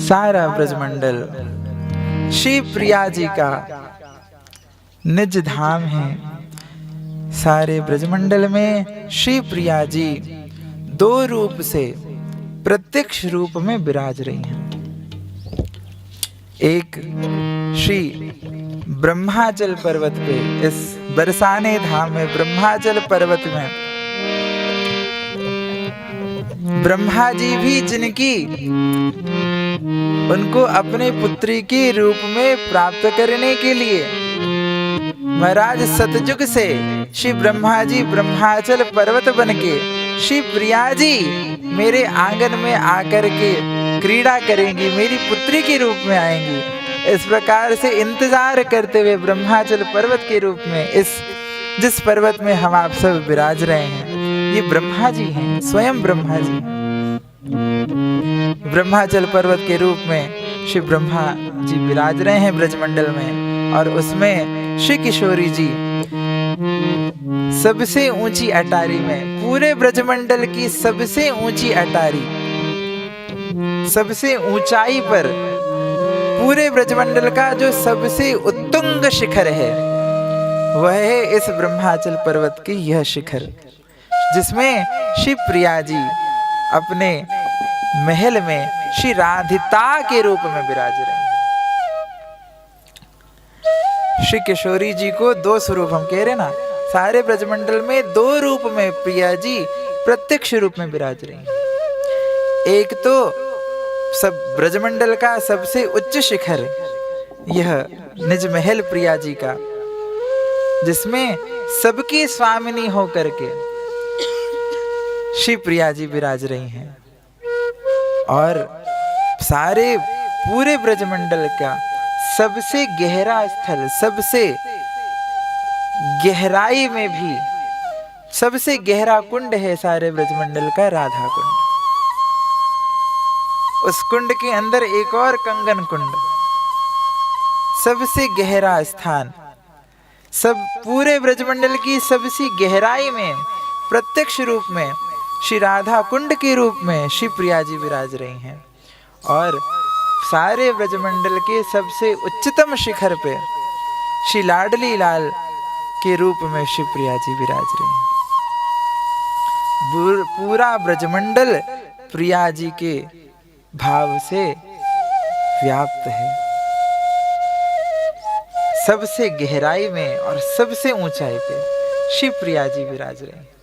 सारा ब्रजमंडल श्री प्रिया जी का निज धाम है। सारे ब्रजमंडल में श्री प्रिया जी दो रूप से प्रत्यक्ष रूप में विराज रही हैं। एक श्री ब्रह्माचल पर्वत पे, इस बरसाने धाम में ब्रह्माचल पर्वत में ब्रह्मा जी भी जिनकी उनको अपने पुत्री के रूप में प्राप्त करने के लिए महाराज सतयुग से श्री ब्रह्मा जी ब्रह्माचल पर्वत बनके श्री प्रिया जी मेरे आंगन में आकर के क्रीड़ा करेंगी, मेरी पुत्री के रूप में आएंगी, इस प्रकार से इंतजार करते हुए ब्रह्माचल पर्वत के रूप में जिस पर्वत में हम आप सब विराज रहे हैं, ये ब्रह्मा जी हैं, स्वयं ब्रह्मा जी हैं। ब्रह्माचल पर्वत के रूप में श्री ब्रह्मा जी विराज रहे हैं ब्रजमंडल में, और उसमें श्री किशोरी जी सबसे ऊंची अटारी में, पूरे ब्रजमंडल की सबसे ऊंची अटारी, सबसे ऊंचाई पर, पूरे ब्रजमंडल का जो सबसे उत्तुंग शिखर है वह है इस ब्रह्माचल पर्वत की यह शिखर, जिसमें श्री प्रिया जी अपने महल में श्री राधिता के रूप में विराज रहे हैं। श्री किशोरी जी को दो स्वरूप हम कह रहे ना, सारे ब्रजमंडल में दो रूप में प्रिया जी प्रत्यक्ष रूप में विराज रही हैं। एक तो सब ब्रजमंडल का सबसे उच्च शिखर, यह निज महल प्रिया जी का, जिसमें सबकी स्वामिनी होकर के श्री प्रिया जी विराज रही हैं, और सारे पूरे ब्रजमंडल का सबसे गहरा स्थल, सबसे गहराई में भी सबसे गहरा कुंड है सारे ब्रजमंडल का, राधा कुंड। उस कुंड के अंदर एक और कंगन कुंड, सबसे गहरा स्थान, सब पूरे ब्रजमंडल की सबसे गहराई में प्रत्यक्ष रूप में श्री राधा कुंड के रूप में श्री प्रिया जी विराज रही हैं, और सारे ब्रजमंडल के सबसे उच्चतम शिखर पे श्री लाडली लाल के रूप में श्री प्रिया जी विराज रही हैं। पूरा ब्रजमंडल प्रिया जी के भाव से व्याप्त है, सबसे गहराई में और सबसे ऊंचाई पे श्री प्रिया जी विराज रहे हैं।